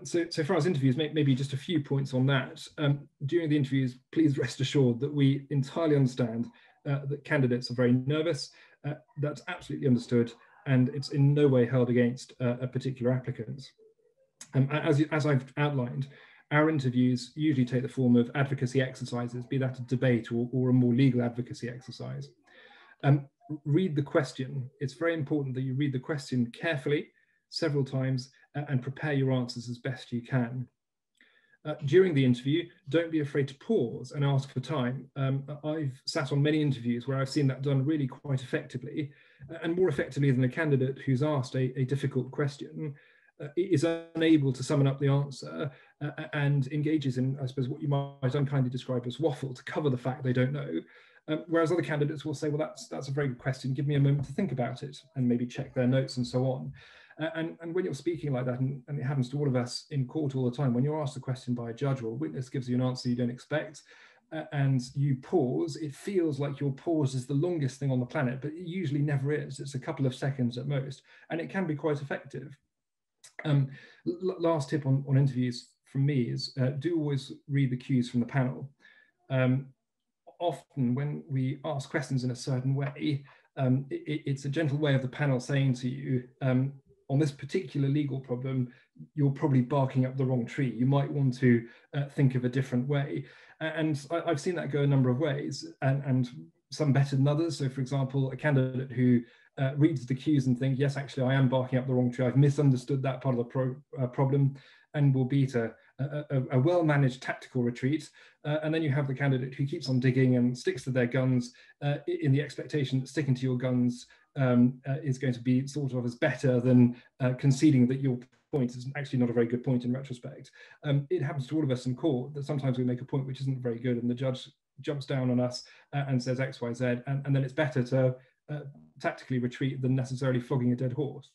So far as interviews, maybe just a few points on that. During the interviews, please rest assured that we entirely understand that candidates are very nervous. That's absolutely understood, and it's in no way held against a particular applicant. As I've outlined, our interviews usually take the form of advocacy exercises, be that a debate or a more legal advocacy exercise. Read the question. It's very important that you read the question carefully, several times, and prepare your answers as best you can. During the interview, don't be afraid to pause and ask for time. I've sat on many interviews where I've seen that done really quite effectively, and more effectively than a candidate who's asked a difficult question is unable to summon up the answer and engages in, I suppose, what you might unkindly describe as waffle to cover the fact they don't know. Whereas other candidates will say, well, that's a very good question, give me a moment to think about it, and maybe check their notes and so on. And when you're speaking like that, and it happens to all of us in court all the time, when you're asked a question by a judge or a witness gives you an answer you don't expect, and you pause, it feels like your pause is the longest thing on the planet, but it usually never is. It's a couple of seconds at most, and it can be quite effective. Last tip on interviews from me is do always read the cues from the panel. Often when we ask questions in a certain way, it's a gentle way of the panel saying to you, on this particular legal problem, you're probably barking up the wrong tree. You might want to think of a different way. And I've seen that go a number of ways, and some better than others. So for example, a candidate who reads the cues and thinks, yes, actually, I am barking up the wrong tree. I've misunderstood that part of the problem, and will beat a well-managed tactical retreat. And then you have the candidate who keeps on digging and sticks to their guns in the expectation that sticking to your guns is going to be thought of as better than conceding that your point is actually not a very good point in retrospect. It happens to all of us in court that sometimes we make a point which isn't very good, and the judge jumps down on us and says X, Y, Z, and then it's better to tactically retreat than necessarily flogging a dead horse.